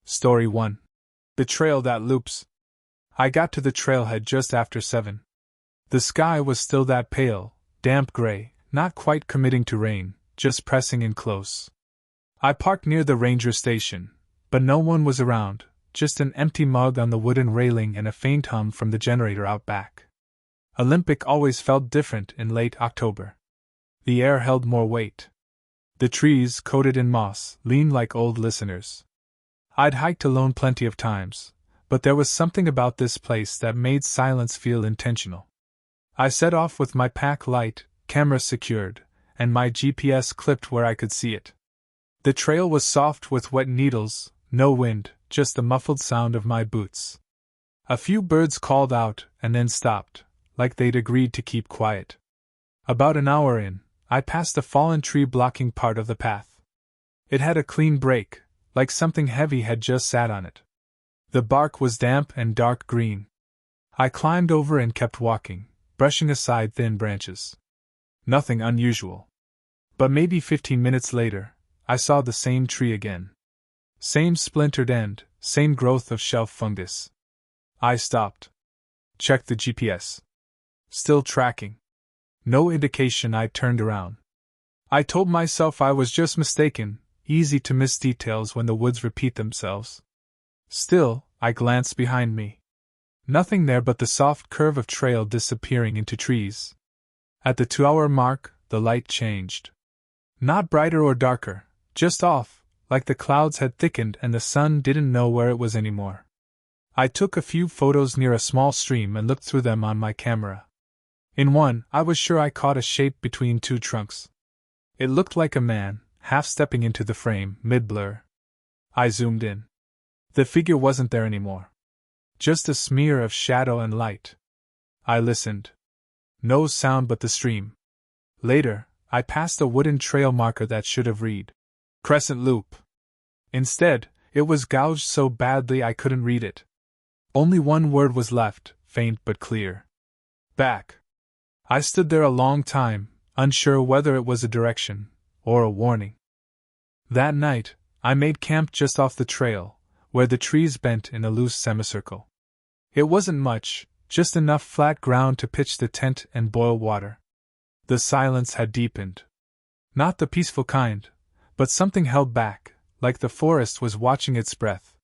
Story 1. The Trail That Loops. I got to the trailhead just after 7. The sky was still that pale, damp gray, not quite committing to rain, just pressing in close. I parked near the ranger station, but no one was around, just an empty mug on the wooden railing and a faint hum from the generator out back. Olympic always felt different in late October. The air held more weight. The trees, coated in moss, leaned like old listeners. I'd hiked alone plenty of times, but there was something about this place that made silence feel intentional. I set off with my pack light, camera secured, and my GPS clipped where I could see it. The trail was soft with wet needles, no wind, just the muffled sound of my boots. A few birds called out and then stopped, like they'd agreed to keep quiet. About an hour in, I passed a fallen tree blocking part of the path. It had a clean break, like something heavy had just sat on it. The bark was damp and dark green. I climbed over and kept walking, brushing aside thin branches. Nothing unusual. But maybe 15 minutes later, I saw the same tree again. Same splintered end, same growth of shelf fungus. I stopped. Checked the GPS. Still tracking. No indication. I turned around. I told myself I was just mistaken, easy to miss details when the woods repeat themselves. Still, I glanced behind me. Nothing there but the soft curve of trail disappearing into trees. At the 2-hour mark, the light changed. Not brighter or darker, just off, like the clouds had thickened and the sun didn't know where it was anymore. I took a few photos near a small stream and looked through them on my camera. In one, I was sure I caught a shape between two trunks. It looked like a man, half stepping into the frame, mid-blur. I zoomed in. The figure wasn't there anymore. Just a smear of shadow and light. I listened. No sound but the stream. Later, I passed a wooden trail marker that should have read Crescent Loop. Instead, it was gouged so badly I couldn't read it. Only one word was left, faint but clear. Back. I stood there a long time, unsure whether it was a direction or a warning. That night, I made camp just off the trail, where the trees bent in a loose semicircle. It wasn't much, just enough flat ground to pitch the tent and boil water. The silence had deepened. Not the peaceful kind, but something held back, like the forest was watching its breath.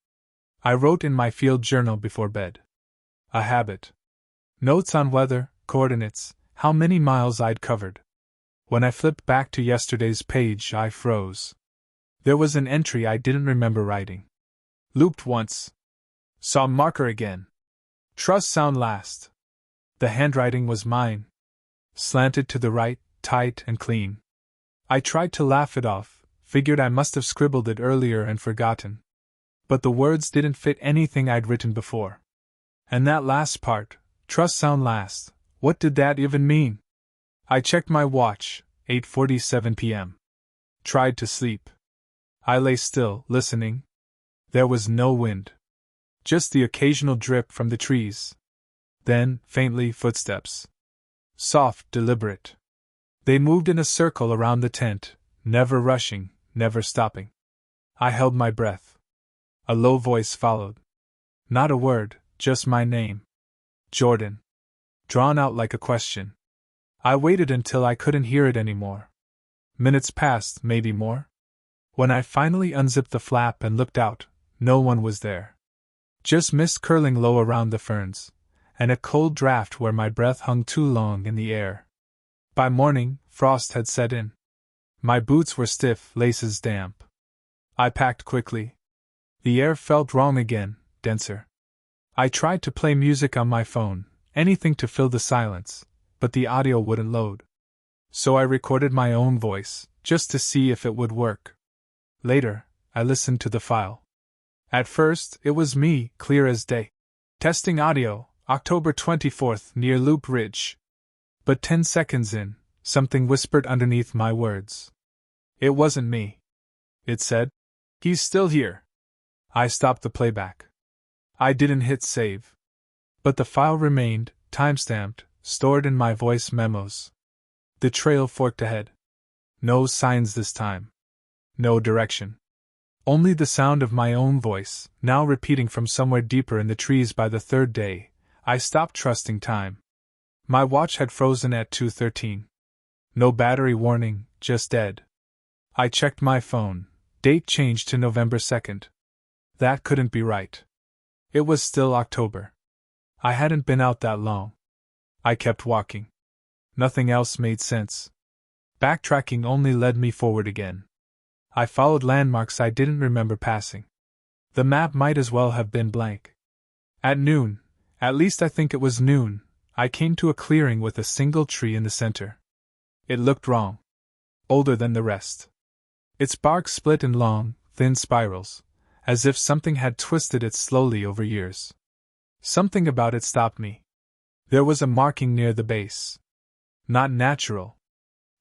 I wrote in my field journal before bed. A habit. Notes on weather, coordinates, how many miles I'd covered. When I flipped back to yesterday's page, I froze. There was an entry I didn't remember writing. Looped once. Saw marker again. Trust sound last. The handwriting was mine. Slanted to the right, tight and clean. I tried to laugh it off, figured I must have scribbled it earlier and forgotten. But the words didn't fit anything I'd written before. And that last part, trust sound last, what did that even mean? I checked my watch, 8:47 p.m. Tried to sleep. I lay still, listening. There was no wind. Just the occasional drip from the trees. Then, faintly, footsteps. Soft, deliberate. They moved in a circle around the tent, never rushing, never stopping. I held my breath. A low voice followed. Not a word, just my name. Jordan. Drawn out like a question. I waited until I couldn't hear it anymore. Minutes passed, maybe more. When I finally unzipped the flap and looked out, no one was there. Just mist curling low around the ferns, and a cold draft where my breath hung too long in the air. By morning, frost had set in. My boots were stiff, laces damp. I packed quickly. The air felt wrong again, denser. I tried to play music on my phone, anything to fill the silence, but the audio wouldn't load. So I recorded my own voice, just to see if it would work. Later, I listened to the file. At first, it was me, clear as day. Testing audio, October 24th, near Loop Ridge. But 10 seconds in, something whispered underneath my words. It wasn't me. It said, "He's still here." I stopped the playback. I didn't hit save. But the file remained, timestamped, stored in my voice memos. The trail forked ahead. No signs this time. No direction. Only the sound of my own voice, now repeating from somewhere deeper in the trees. By the third day, I stopped trusting time. My watch had frozen at 2:13. No battery warning, just dead. I checked my phone. Date changed to November 2nd. That couldn't be right. It was still October. I hadn't been out that long. I kept walking. Nothing else made sense. Backtracking only led me forward again. I followed landmarks I didn't remember passing. The map might as well have been blank. At noon, at least I think it was noon, I came to a clearing with a single tree in the center. It looked wrong. Older than the rest. Its bark split in long, thin spirals, as if something had twisted it slowly over years. Something about it stopped me. There was a marking near the base. Not natural.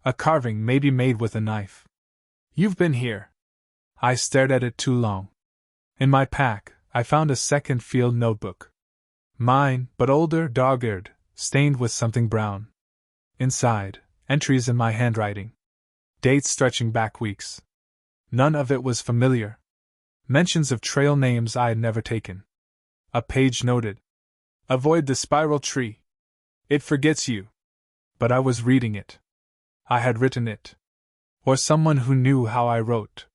A carving maybe made with a knife. "You've been here." I stared at it too long. In my pack, I found a second field notebook. Mine, but older, dog-eared, stained with something brown. Inside, entries in my handwriting. Dates stretching back weeks. None of it was familiar. Mentions of trail names I had never taken. A page noted, "Avoid the spiral tree. It forgets you." But I was reading it. I had written it. Or someone who knew how I wrote.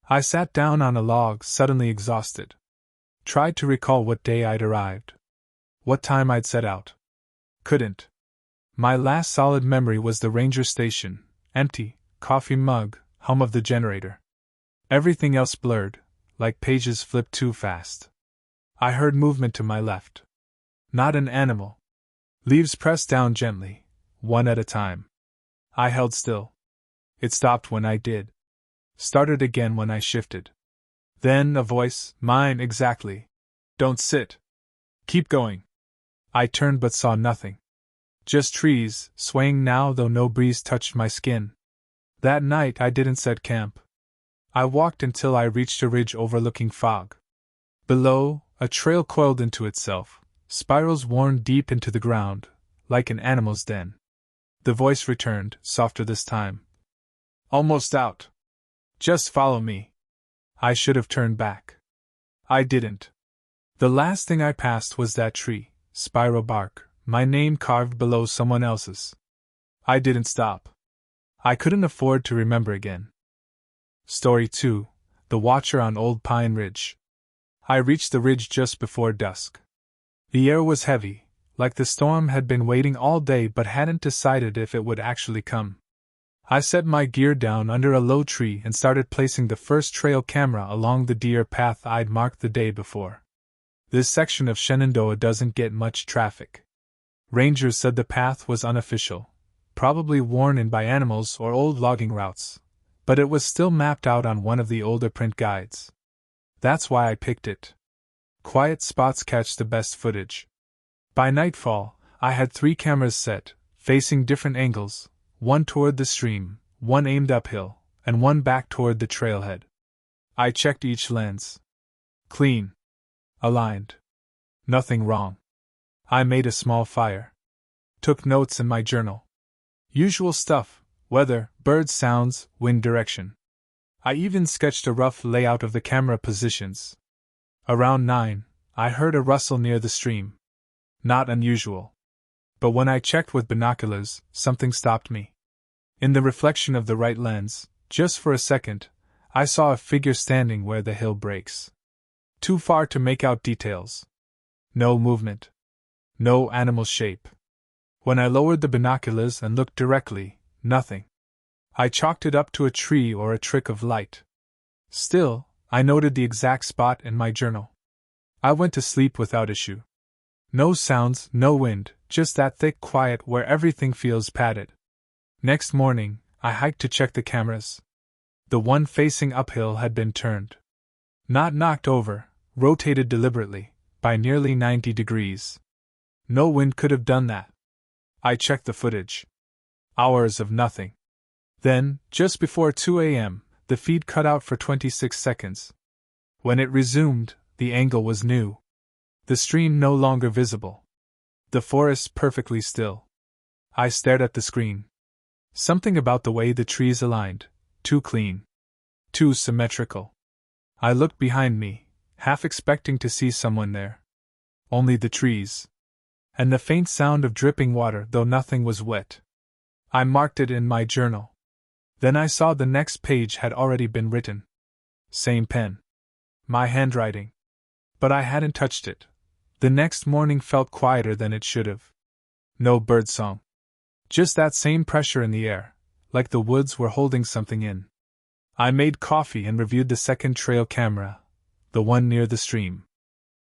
I sat down on a log, suddenly exhausted. Tried to recall what day I'd arrived. What time I'd set out. Couldn't. My last solid memory was the ranger station, empty, coffee mug, hum of the generator. Everything else blurred, like pages flipped too fast. I heard movement to my left. Not an animal. Leaves pressed down gently, one at a time. I held still. It stopped when I did. Started again when I shifted. Then a voice, mine exactly. "Don't sit. Keep going." I turned but saw nothing. Just trees, swaying now though no breeze touched my skin. That night I didn't set camp. I walked until I reached a ridge overlooking fog. Below, a trail coiled into itself, spirals worn deep into the ground, like an animal's den. The voice returned, softer this time. "Almost out. Just follow me." I should have turned back. I didn't. The last thing I passed was that tree, spiral bark, my name carved below someone else's. I didn't stop. I couldn't afford to remember again. Story 2: The Watcher on Old Pine Ridge. I reached the ridge just before dusk. The air was heavy, like the storm had been waiting all day but hadn't decided if it would actually come. I set my gear down under a low tree and started placing the first trail camera along the deer path I'd marked the day before. This section of Shenandoah doesn't get much traffic. Rangers said the path was unofficial, probably worn in by animals or old logging routes, but it was still mapped out on one of the older print guides. That's why I picked it. Quiet spots catch the best footage. By nightfall, I had 3 cameras set, facing different angles, one toward the stream, one aimed uphill, and one back toward the trailhead. I checked each lens. Clean. Aligned. Nothing wrong. I made a small fire. Took notes in my journal. Usual stuff: weather, bird sounds, wind direction. I even sketched a rough layout of the camera positions. Around 9, I heard a rustle near the stream. Not unusual. But when I checked with binoculars, something stopped me. In the reflection of the right lens, just for a second, I saw a figure standing where the hill breaks. Too far to make out details. No movement. No animal shape. When I lowered the binoculars and looked directly, nothing. I chalked it up to a tree or a trick of light. Still, I noted the exact spot in my journal. I went to sleep without issue. No sounds, no wind, just that thick quiet where everything feels padded. Next morning, I hiked to check the cameras. The one facing uphill had been turned. Not knocked over, rotated deliberately, by nearly 90 degrees. No wind could have done that. I checked the footage. Hours of nothing. Then, just before 2 a.m., the feed cut out for 26 seconds. When it resumed, the angle was new. The stream no longer visible. The forest perfectly still. I stared at the screen. Something about the way the trees aligned, too clean. Too symmetrical. I looked behind me, half expecting to see someone there. Only the trees. And the faint sound of dripping water, though nothing was wet. I marked it in my journal. Then I saw the next page had already been written. Same pen. My handwriting. But I hadn't touched it. The next morning felt quieter than it should have. No birdsong. Just that same pressure in the air, like the woods were holding something in. I made coffee and reviewed the second trail camera, the one near the stream.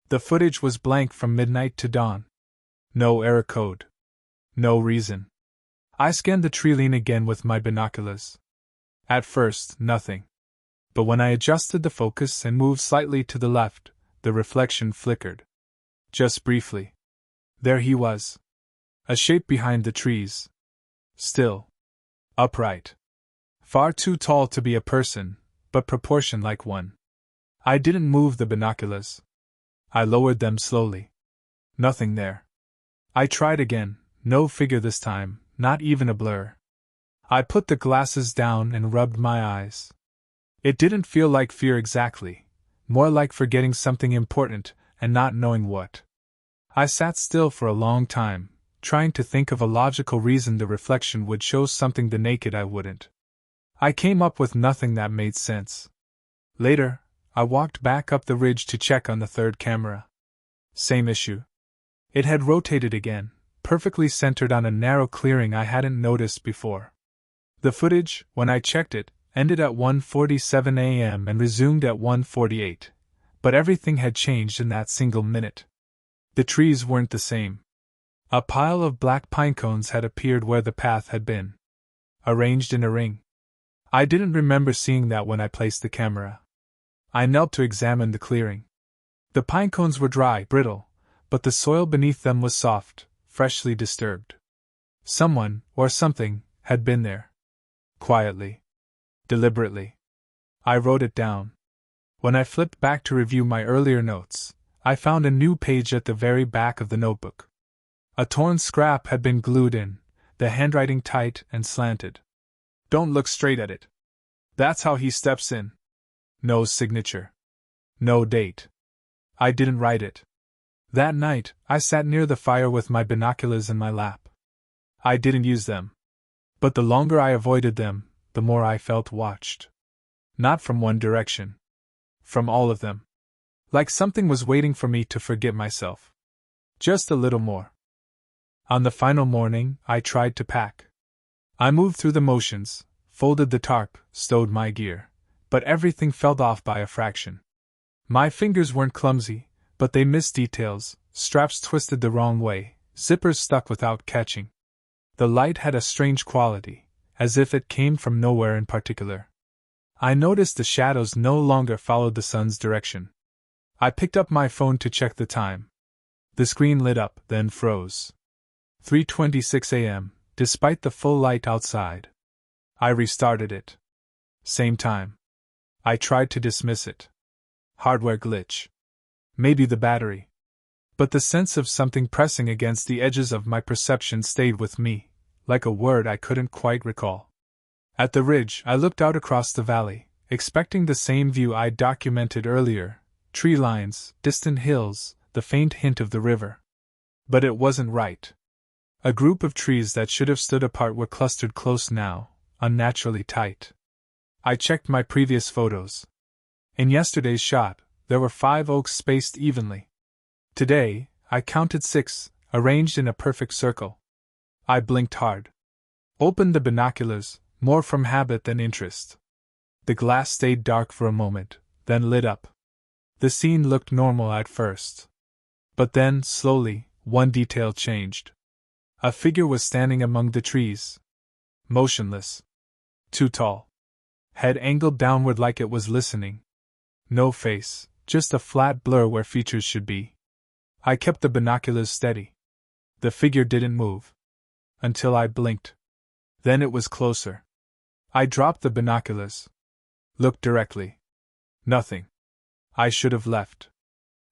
The footage was blank from midnight to dawn. No error code. No reason. I scanned the tree line again with my binoculars. At first, nothing. But when I adjusted the focus and moved slightly to the left, the reflection flickered. Just briefly. There he was. A shape behind the trees. Still. Upright. Far too tall to be a person, but proportioned like one. I didn't move the binoculars. I lowered them slowly. Nothing there. I tried again, no figure this time, not even a blur. I put the glasses down and rubbed my eyes. It didn't feel like fear exactly, more like forgetting something important and not knowing what. I sat still for a long time, trying to think of a logical reason the reflection would show something the naked eye wouldn't. I came up with nothing that made sense. Later, I walked back up the ridge to check on the third camera. Same issue. It had rotated again, perfectly centered on a narrow clearing I hadn't noticed before. The footage, when I checked it, ended at 1:47 a.m. and resumed at 1:48, but everything had changed in that single minute. The trees weren't the same. A pile of black pine cones had appeared where the path had been. Arranged in a ring. I didn't remember seeing that when I placed the camera. I knelt to examine the clearing. The pine cones were dry, brittle, but the soil beneath them was soft, freshly disturbed. Someone, or something, had been there. Quietly. Deliberately. I wrote it down. When I flipped back to review my earlier notes, I found a new page at the very back of the notebook. A torn scrap had been glued in, the handwriting tight and slanted. Don't look straight at it. That's how he steps in. No signature. No date. I didn't write it. That night, I sat near the fire with my binoculars in my lap. I didn't use them. But the longer I avoided them, the more I felt watched. Not from one direction. From all of them. Like something was waiting for me to forget myself. Just a little more. On the final morning, I tried to pack. I moved through the motions, folded the tarp, stowed my gear, but everything fell off by a fraction. My fingers weren't clumsy, but they missed details, straps twisted the wrong way, zippers stuck without catching. The light had a strange quality, as if it came from nowhere in particular. I noticed the shadows no longer followed the sun's direction. I picked up my phone to check the time. The screen lit up, then froze. 3:26 a.m., despite the full light outside. I restarted it. Same time. I tried to dismiss it. Hardware glitch. Maybe the battery. But the sense of something pressing against the edges of my perception stayed with me, like a word I couldn't quite recall. At the ridge, I looked out across the valley, expecting the same view I'd documented earlier, tree lines, distant hills, the faint hint of the river. But it wasn't right. A group of trees that should have stood apart were clustered close now, unnaturally tight. I checked my previous photos. In yesterday's shot, there were 5 oaks spaced evenly. Today, I counted 6, arranged in a perfect circle. I blinked hard. Opened the binoculars, more from habit than interest. The glass stayed dark for a moment, then lit up. The scene looked normal at first. But then, slowly, one detail changed. A figure was standing among the trees. Motionless. Too tall. Head angled downward like it was listening. No face, just a flat blur where features should be. I kept the binoculars steady. The figure didn't move. Until I blinked. Then it was closer. I dropped the binoculars. Looked directly. Nothing. I should have left.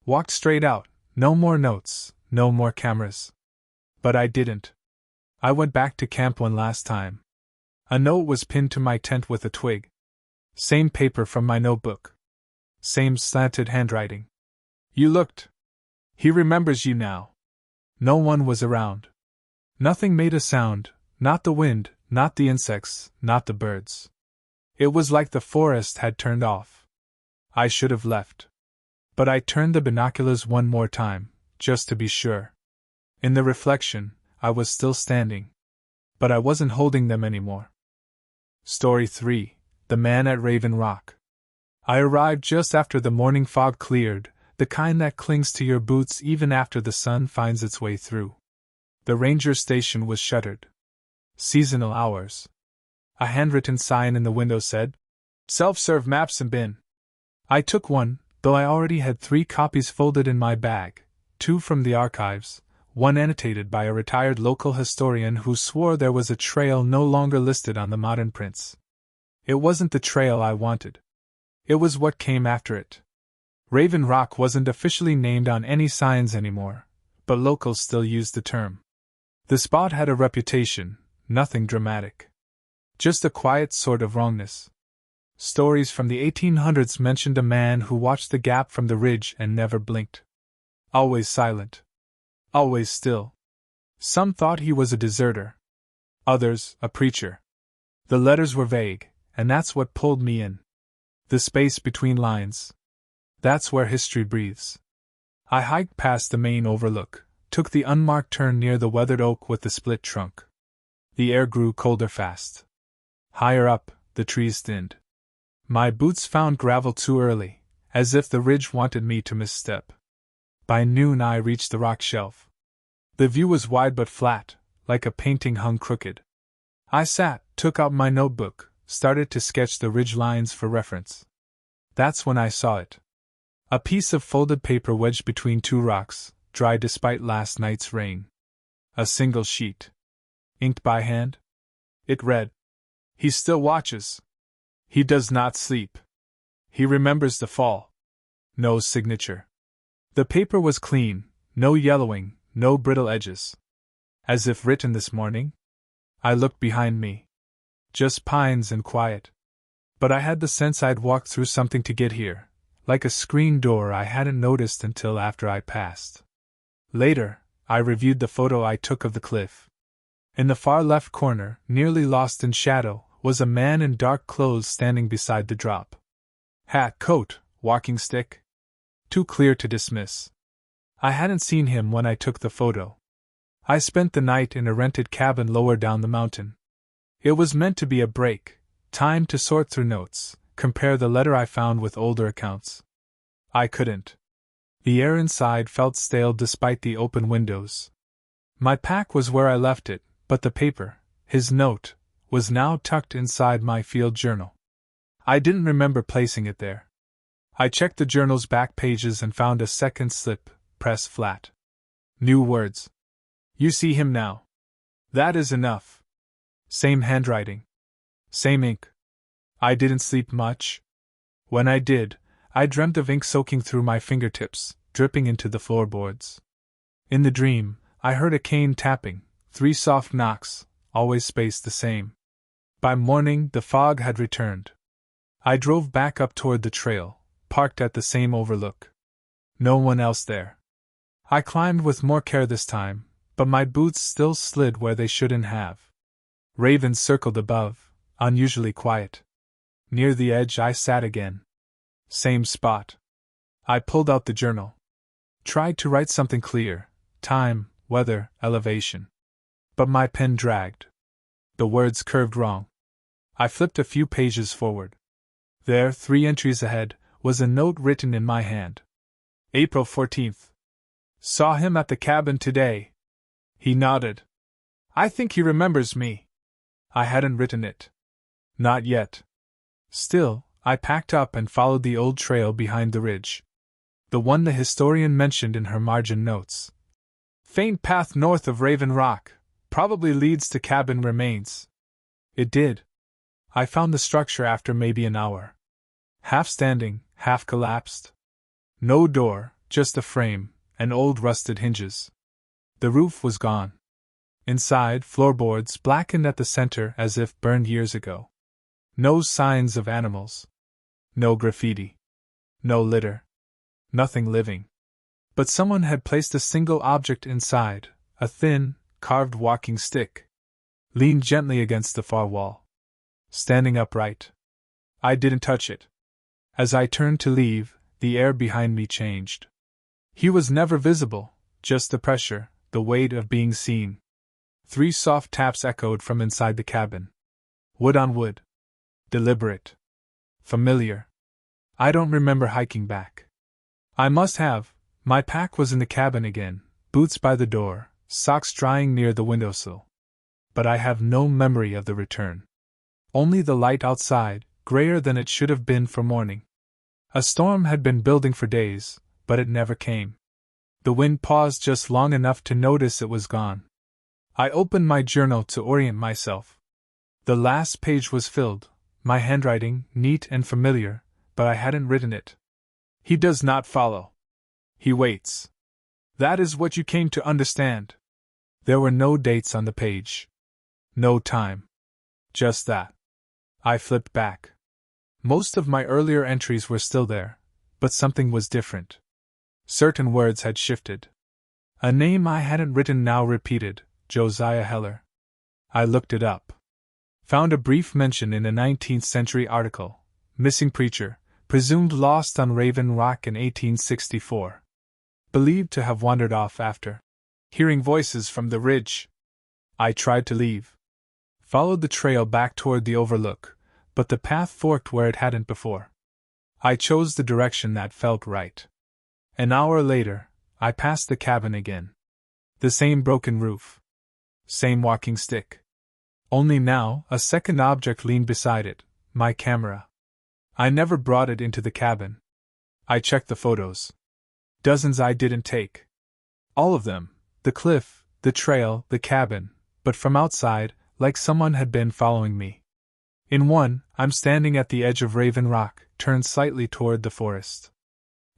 Walked straight out, no more notes, no more cameras. But I didn't. I went back to camp one last time. A note was pinned to my tent with a twig. Same paper from my notebook. Same slanted handwriting. You looked. He remembers you now. No one was around. Nothing made a sound, not the wind, not the insects, not the birds. It was like the forest had turned off. I should have left. But I turned the binoculars one more time, just to be sure. In the reflection, I was still standing. But I wasn't holding them anymore. Story 3: The Man at Raven Rock. I arrived just after the morning fog cleared, the kind that clings to your boots even after the sun finds its way through. The ranger station was shuttered. Seasonal hours. A handwritten sign in the window said, "Self-serve maps and bin." I took one, though I already had 3 copies folded in my bag, 2 from the archives, one annotated by a retired local historian who swore there was a trail no longer listed on the modern prints. It wasn't the trail I wanted. It was what came after it. Raven Rock wasn't officially named on any signs anymore, but locals still used the term. The spot had a reputation, nothing dramatic. Just a quiet sort of wrongness. Stories from the 1800s mentioned a man who watched the gap from the ridge and never blinked. Always silent. Always still. Some thought he was a deserter. Others, a preacher. The letters were vague, and that's what pulled me in. The space between lines. That's where history breathes. I hiked past the main overlook, took the unmarked turn near the weathered oak with the split trunk. The air grew colder fast. Higher up, the trees thinned. My boots found gravel too early, as if the ridge wanted me to misstep. By noon I reached the rock shelf. The view was wide but flat, like a painting hung crooked. I sat, took out my notebook, started to sketch the ridge lines for reference. That's when I saw it. A piece of folded paper wedged between 2 rocks, dry despite last night's rain. A single sheet. Inked by hand. It read, "He still watches. He does not sleep. He remembers the fall." No signature. The paper was clean, no yellowing, no brittle edges. As if written this morning? I looked behind me. Just pines and quiet. But I had the sense I'd walked through something to get here, like a screen door I hadn't noticed until after I passed. Later, I reviewed the photo I took of the cliff. In the far left corner, nearly lost in shadow, was a man in dark clothes standing beside the drop. Hat, coat, walking stick? Too clear to dismiss. I hadn't seen him when I took the photo. I spent the night in a rented cabin lower down the mountain. It was meant to be a break, time to sort through notes, compare the letter I found with older accounts. I couldn't. The air inside felt stale despite the open windows. My pack was where I left it, but the paper, his note, was now tucked inside my field journal. I didn't remember placing it there. I checked the journal's back pages and found a second slip, pressed flat. New words. "You see him now. That is enough." Same handwriting. Same ink. I didn't sleep much. When I did, I dreamt of ink soaking through my fingertips, dripping into the floorboards. In the dream, I heard a cane tapping, 3 soft knocks, always spaced the same. By morning, the fog had returned. I drove back up toward the trail, parked at the same overlook. No one else there. I climbed with more care this time, but my boots still slid where they shouldn't have. Ravens circled above, unusually quiet. Near the edge I sat again. Same spot. I pulled out the journal. Tried to write something clear, time, weather, elevation. But my pen dragged. The words curved wrong. I flipped a few pages forward. There, 3 entries ahead, was a note written in my hand. April 14th. Saw him at the cabin today. He nodded. I think he remembers me. I hadn't written it. Not yet. Still, I packed up and followed the old trail behind the ridge. The one the historian mentioned in her margin notes. Faint path north of Raven Rock, probably leads to cabin remains. It did. I found the structure after maybe an hour. Half standing, half collapsed. No door, just a frame, and old rusted hinges. The roof was gone. Inside, floorboards blackened at the center as if burned years ago. No signs of animals. No graffiti. No litter. Nothing living. But someone had placed a single object inside, a thin, carved walking stick. Leaned gently against the far wall. Standing upright. I didn't touch it. As I turned to leave, the air behind me changed. He was never visible, just the pressure, the weight of being seen. 3 soft taps echoed from inside the cabin. Wood on wood. Deliberate. Familiar. I don't remember hiking back. I must have. My pack was in the cabin again, boots by the door, socks drying near the windowsill. But I have no memory of the return. Only the light outside, grayer than it should have been for morning. A storm had been building for days, but it never came. The wind paused just long enough to notice it was gone. I opened my journal to orient myself. The last page was filled, my handwriting neat and familiar, but I hadn't written it. He does not follow. He waits. That is what you came to understand. There were no dates on the page. No time. Just that. I flipped back. Most of my earlier entries were still there, but something was different. Certain words had shifted. A name I hadn't written now repeated, Josiah Heller. I looked it up. Found a brief mention in a 19th century article, missing preacher, presumed lost on Raven Rock in 1864. Believed to have wandered off after hearing voices from the ridge. I tried to leave. Followed the trail back toward the overlook, but the path forked where it hadn't before. I chose the direction that felt right. An hour later, I passed the cabin again. The same broken roof. Same walking stick. Only now, a second object leaned beside it, my camera. I never brought it into the cabin. I checked the photos. Dozens I didn't take. All of them, the cliff, the trail, the cabin, but from outside, like someone had been following me. In one, I'm standing at the edge of Raven Rock, turned slightly toward the forest.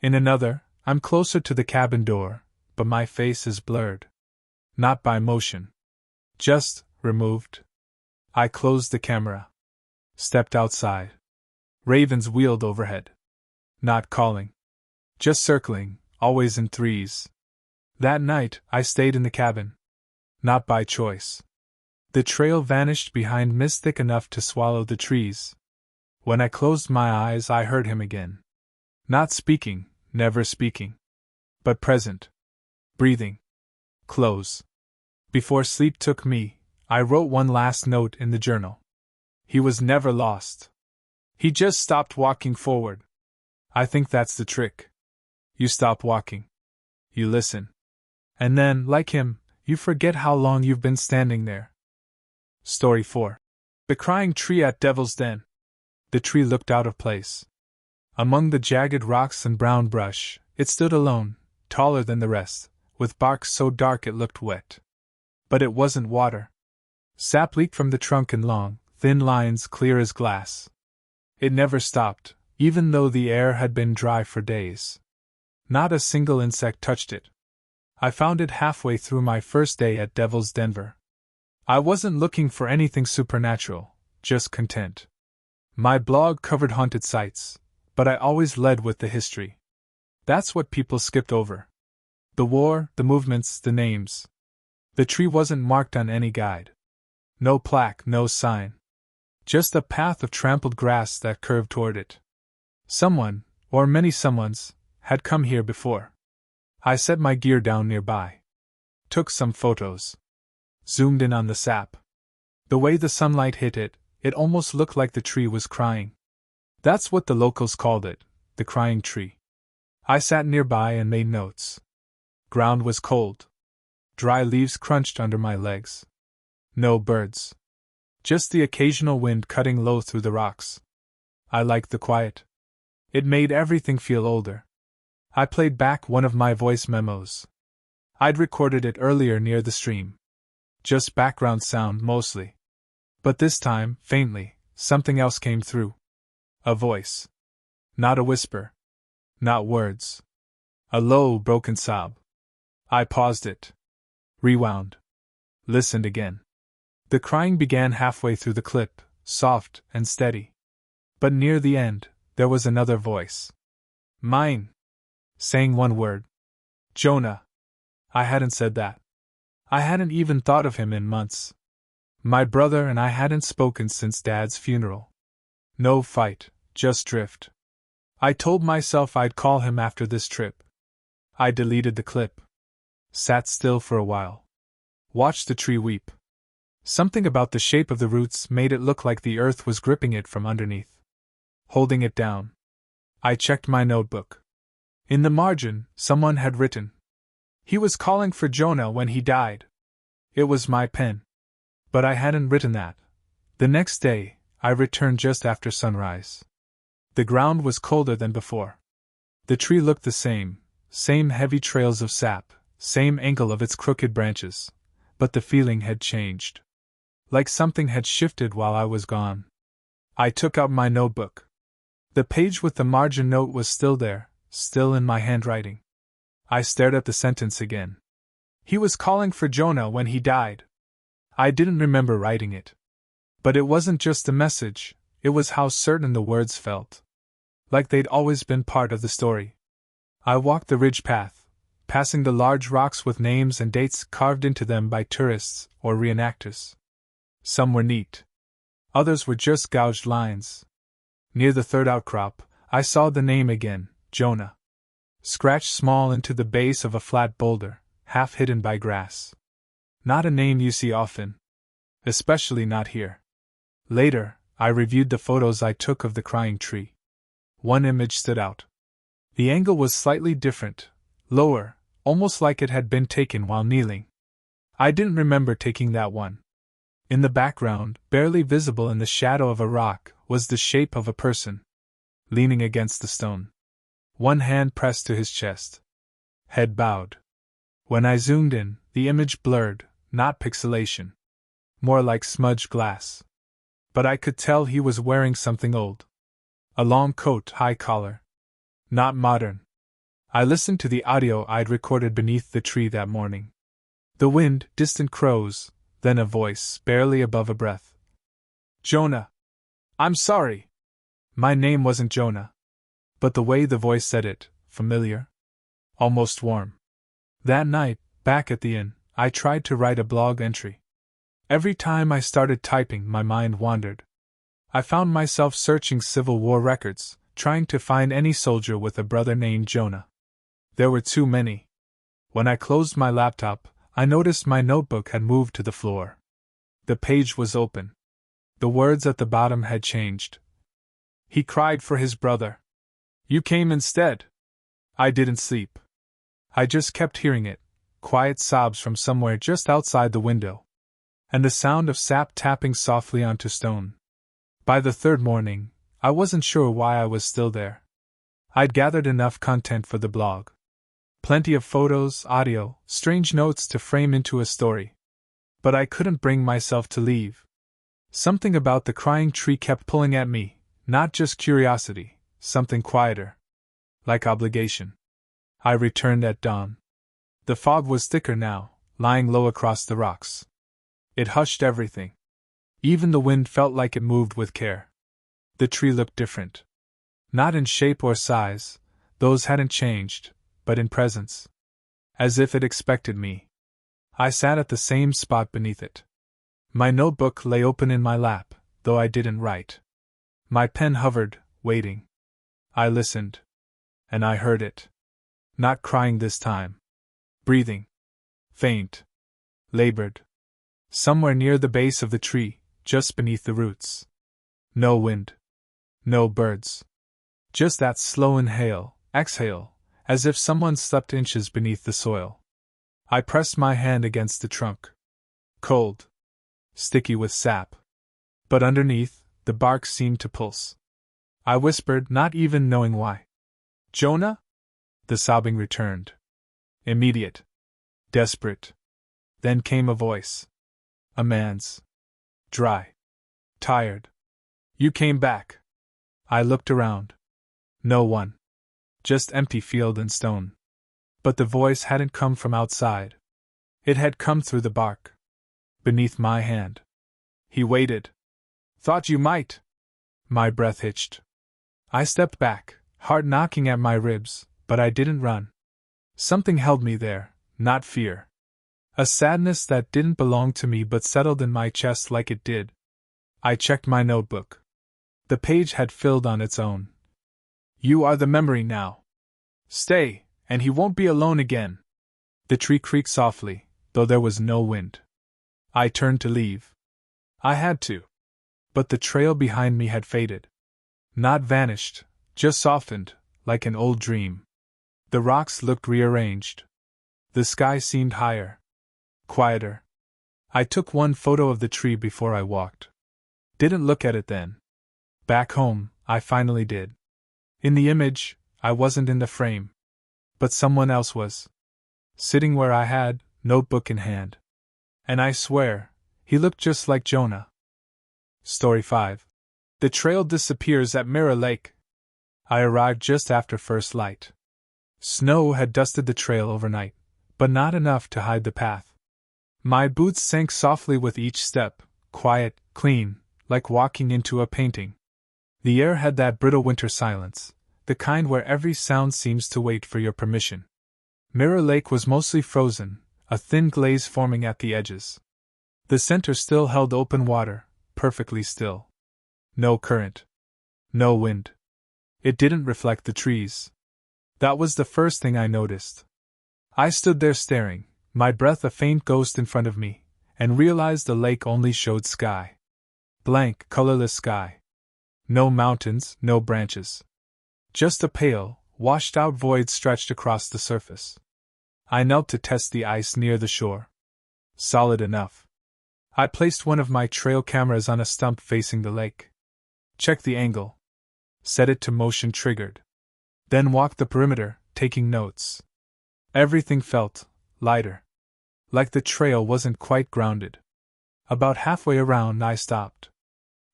In another, I'm closer to the cabin door, but my face is blurred. Not by motion. Just removed. I closed the camera. Stepped outside. Ravens wheeled overhead. Not calling. Just circling, always in threes. That night, I stayed in the cabin. Not by choice. The trail vanished behind mist thick enough to swallow the trees. When I closed my eyes, I heard him again. Not speaking, never speaking. But present. Breathing. Close. Before sleep took me, I wrote one last note in the journal. He was never lost. He just stopped walking forward. I think that's the trick. You stop walking. You listen. And then, like him, you forget how long you've been standing there. Story 4. The Crying Tree at Devil's Den. The tree looked out of place. Among the jagged rocks and brown brush, it stood alone, taller than the rest, with bark so dark it looked wet. But it wasn't water. Sap leaked from the trunk in long, thin lines clear as glass. It never stopped, even though the air had been dry for days. Not a single insect touched it. I found it halfway through my first day at Devil's Denver. I wasn't looking for anything supernatural, just content. My blog covered haunted sites, but I always led with the history. That's what people skipped over. The war, the movements, the names. The tree wasn't marked on any guide. No plaque, no sign. Just a path of trampled grass that curved toward it. Someone, or many someones, had come here before. I set my gear down nearby. Took some photos. Zoomed in on the sap. The way the sunlight hit it, it almost looked like the tree was crying. That's what the locals called it, the crying tree. I sat nearby and made notes. Ground was cold. Dry leaves crunched under my legs. No birds. Just the occasional wind cutting low through the rocks. I liked the quiet. It made everything feel older. I played back one of my voice memos. I'd recorded it earlier near the stream. Just background sound mostly. But this time, faintly, something else came through. A voice. Not a whisper. Not words. A low, broken sob. I paused it. Rewound. Listened again. The crying began halfway through the clip, soft and steady. But near the end, there was another voice. Mine. Saying one word. Jonah. I hadn't said that. I hadn't even thought of him in months. My brother and I hadn't spoken since Dad's funeral. No fight, just drift. I told myself I'd call him after this trip. I deleted the clip. Sat still for a while. Watched the tree weep. Something about the shape of the roots made it look like the earth was gripping it from underneath. Holding it down. I checked my notebook. In the margin, someone had written. He was calling for Jonah when he died. It was my pen. But I hadn't written that. The next day, I returned just after sunrise. The ground was colder than before. The tree looked the same heavy trails of sap, same angle of its crooked branches, but the feeling had changed. Like something had shifted while I was gone. I took out my notebook. The page with the margin note was still there, still in my handwriting. I stared at the sentence again. He was calling for Jonah when he died. I didn't remember writing it. But it wasn't just a message, it was how certain the words felt. Like they'd always been part of the story. I walked the ridge path, passing the large rocks with names and dates carved into them by tourists or reenactors. Some were neat. Others were just gouged lines. Near the third outcrop, I saw the name again, Jonah. Scratched small into the base of a flat boulder, half hidden by grass. Not a name you see often. Especially not here. Later, I reviewed the photos I took of the crying tree. One image stood out. The angle was slightly different, lower, almost like it had been taken while kneeling. I didn't remember taking that one. In the background, barely visible in the shadow of a rock, was the shape of a person. Leaning against the stone. One hand pressed to his chest. Head bowed. When I zoomed in, the image blurred, not pixelation. More like smudged glass. But I could tell he was wearing something old. A long coat, high collar. Not modern. I listened to the audio I'd recorded beneath the tree that morning. The wind, distant crows, then a voice, barely above a breath. Jonah. I'm sorry. My name wasn't Jonah. But the way the voice said it, familiar. Almost warm. That night, back at the inn, I tried to write a blog entry. Every time I started typing, my mind wandered. I found myself searching Civil War records, trying to find any soldier with a brother named Jonah. There were too many. When I closed my laptop, I noticed my notebook had moved to the floor. The page was open. The words at the bottom had changed. He cried for his brother. You came instead. I didn't sleep. I just kept hearing it, quiet sobs from somewhere just outside the window. And the sound of sap tapping softly onto stone. By the third morning, I wasn't sure why I was still there. I'd gathered enough content for the blog. Plenty of photos, audio, strange notes to frame into a story. But I couldn't bring myself to leave. Something about the crying tree kept pulling at me, not just curiosity, something quieter. Like obligation. I returned at dawn. The fog was thicker now, lying low across the rocks. It hushed everything. Even the wind felt like it moved with care. The tree looked different. Not in shape or size, those hadn't changed, but in presence. As if it expected me. I sat at the same spot beneath it. My notebook lay open in my lap, though I didn't write. My pen hovered, waiting. I listened. And I heard it. Not crying this time. Breathing. Faint. Labored. Somewhere near the base of the tree, just beneath the roots. No wind. No birds. Just that slow inhale, exhale, as if someone slept inches beneath the soil. I pressed my hand against the trunk. Cold. Sticky with sap. But underneath, the bark seemed to pulse. I whispered, not even knowing why. Jonah? The sobbing returned. Immediate. Desperate. Then came a voice. A man's. Dry. Tired. You came back. I looked around. No one. Just empty field and stone. But the voice hadn't come from outside. It had come through the bark. Beneath my hand. He waited. Thought you might. My breath hitched. I stepped back, Heart knocking at my ribs, but I didn't run. Something held me there, not fear. A sadness that didn't belong to me but settled in my chest like it did. I checked my notebook. The page had filled on its own. You are the memory now. Stay, and he won't be alone again. The tree creaked softly, though there was no wind. I turned to leave. I had to. But the trail behind me had faded. Not vanished, just softened, like an old dream. The rocks looked rearranged. The sky seemed higher. Quieter. I took one photo of the tree before I walked. Didn't look at it then. Back home, I finally did. In the image, I wasn't in the frame. But someone else was. Sitting where I had, notebook in hand. And I swear, he looked just like Jonah. Story 5. The trail disappears at Mirror Lake. I arrived just after first light. Snow had dusted the trail overnight, but not enough to hide the path. My boots sank softly with each step, quiet, clean, like walking into a painting. The air had that brittle winter silence, the kind where every sound seems to wait for your permission. Mirror Lake was mostly frozen, a thin glaze forming at the edges. The center still held open water, perfectly still. No current. No wind. It didn't reflect the trees. That was the first thing I noticed. I stood there staring, my breath a faint ghost in front of me, and realized the lake only showed sky. Blank, colorless sky. No mountains, no branches. Just a pale, washed-out void stretched across the surface. I knelt to test the ice near the shore. Solid enough. I placed one of my trail cameras on a stump facing the lake. Checked the angle. Set it to motion triggered. Then walked the perimeter, taking notes. Everything felt lighter. Like the trail wasn't quite grounded. About halfway around, I stopped.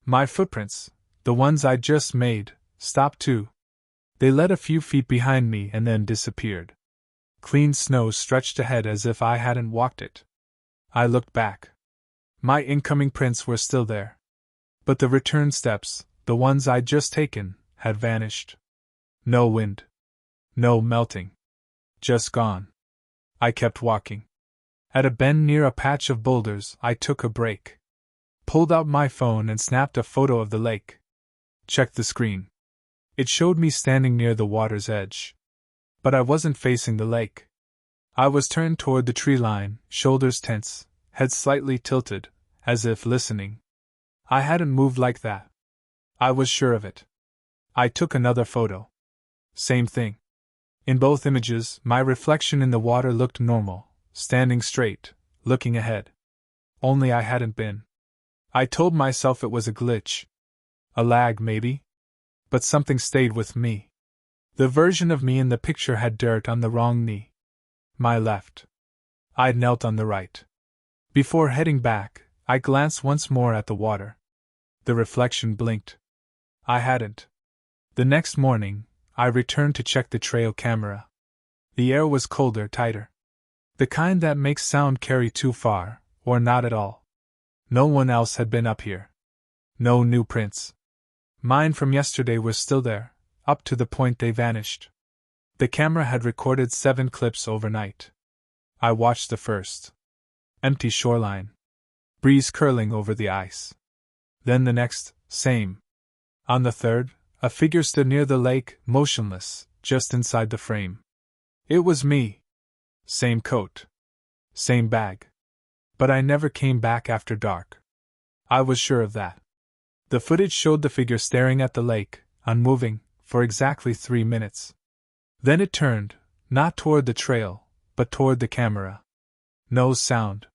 My footprints, the ones I'd just made, stopped too. They led a few feet behind me and then disappeared. Clean snow stretched ahead as if I hadn't walked it. I looked back. My incoming prints were still there. But the return steps, the ones I'd just taken, had vanished. No wind. No melting. Just gone. I kept walking. At a bend near a patch of boulders, I took a break. Pulled out my phone and snapped a photo of the lake. Checked the screen. It showed me standing near the water's edge. But I wasn't facing the lake. I was turned toward the tree line, shoulders tense, head slightly tilted, as if listening. I hadn't moved like that. I was sure of it. I took another photo. Same thing. In both images, my reflection in the water looked normal, standing straight, looking ahead. Only I hadn't been. I told myself it was a glitch. A lag, maybe? But something stayed with me. The version of me in the picture had dirt on the wrong knee. My left. I'd knelt on the right. Before heading back, I glanced once more at the water. The reflection blinked. I hadn't. The next morning, I returned to check the trail camera. The air was colder, tighter. The kind that makes sound carry too far, or not at all. No one else had been up here. No new prints. Mine from yesterday were still there, up to the point they vanished. The camera had recorded 7 clips overnight. I watched the first. Empty shoreline. Breeze curling over the ice. Then the next, same. On the third, a figure stood near the lake, motionless, just inside the frame. It was me. Same coat. Same bag. But I never came back after dark. I was sure of that. The footage showed the figure staring at the lake, unmoving, for exactly 3 minutes. Then it turned, not toward the trail, but toward the camera. No sound.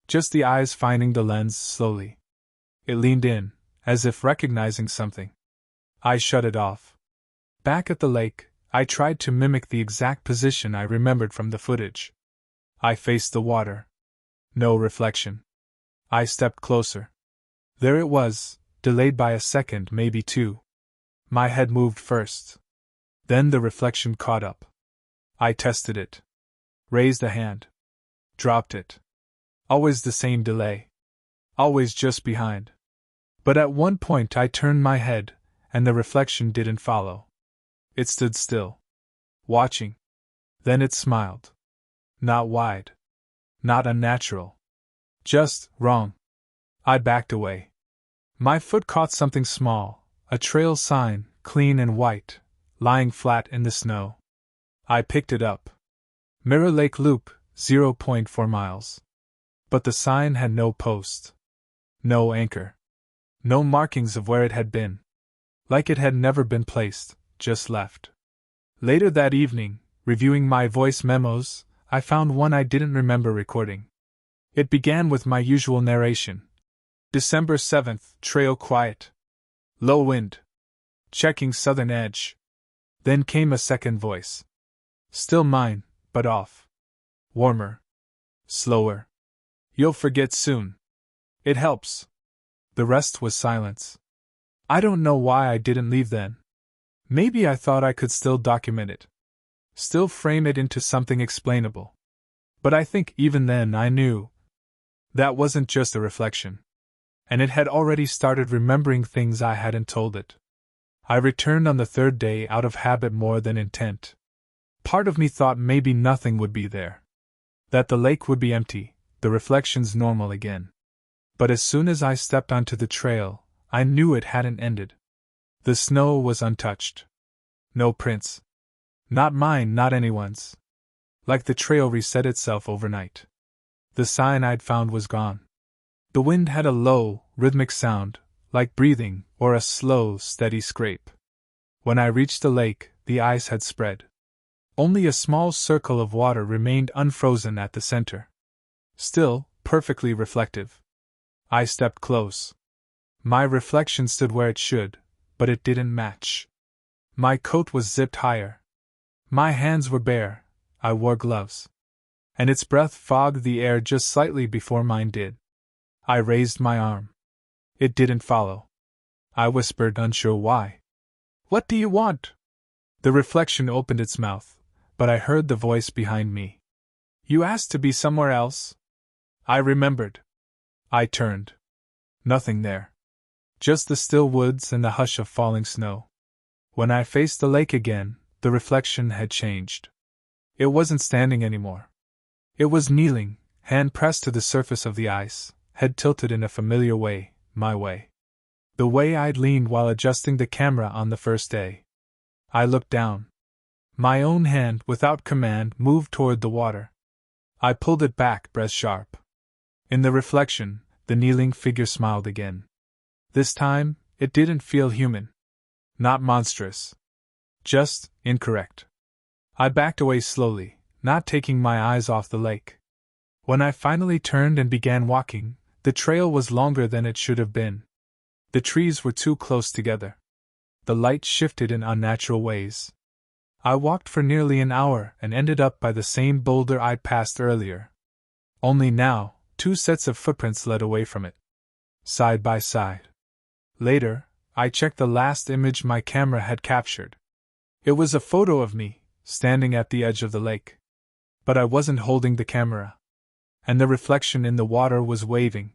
Just the eyes finding the lens slowly. It leaned in, as if recognizing something. I shut it off. Back at the lake, I tried to mimic the exact position I remembered from the footage. I faced the water. No reflection. I stepped closer. There it was, delayed by a second, maybe 2. My head moved first. Then the reflection caught up. I tested it. Raised a hand. Dropped it. Always the same delay. Always just behind. But at one point I turned my head, and the reflection didn't follow. It stood still, watching. Then it smiled. Not wide. Not unnatural. Just wrong. I backed away. My foot caught something small, a trail sign, clean and white, lying flat in the snow. I picked it up. Mirror Lake Loop, 0.4 miles. But the sign had no post. No anchor. No markings of where it had been. Like it had never been placed, just left. Later that evening, reviewing my voice memos, I found one I didn't remember recording. It began with my usual narration. December 7th, trail quiet. Low wind. Checking southern edge. Then came a second voice. Still mine, but off. Warmer. Slower. You'll forget soon. It helps. The rest was silence. I don't know why I didn't leave then. Maybe I thought I could still document it. Still frame it into something explainable. But I think even then I knew that wasn't just a reflection. And it had already started remembering things I hadn't told it. I returned on the third day out of habit more than intent. Part of me thought maybe nothing would be there. That the lake would be empty, the reflections normal again. But as soon as I stepped onto the trail, I knew it hadn't ended. The snow was untouched. No prints. Not mine, not anyone's. Like the trail reset itself overnight. The sign I'd found was gone. The wind had a low, rhythmic sound, like breathing or a slow, steady scrape. When I reached the lake, the ice had spread. Only a small circle of water remained unfrozen at the center. Still, perfectly reflective. I stepped close. My reflection stood where it should, but it didn't match. My coat was zipped higher. My hands were bare, I wore gloves. And its breath fogged the air just slightly before mine did. I raised my arm. It didn't follow. I whispered, unsure why. What do you want? The reflection opened its mouth, but I heard the voice behind me. You asked to be somewhere else? I remembered. I turned. Nothing there. Just the still woods and the hush of falling snow. When I faced the lake again, the reflection had changed. It wasn't standing anymore. It was kneeling, hand pressed to the surface of the ice, head tilted in a familiar way, my way. The way I'd leaned while adjusting the camera on the first day. I looked down. My own hand, without command, moved toward the water. I pulled it back, breath sharp. In the reflection, the kneeling figure smiled again. This time, it didn't feel human. Not monstrous. Just incorrect. I backed away slowly, not taking my eyes off the lake. When I finally turned and began walking, the trail was longer than it should have been. The trees were too close together. The light shifted in unnatural ways. I walked for nearly an hour and ended up by the same boulder I'd passed earlier. Only now, two sets of footprints led away from it. Side by side. Later, I checked the last image my camera had captured. It was a photo of me, standing at the edge of the lake. But I wasn't holding the camera. And the reflection in the water was waving,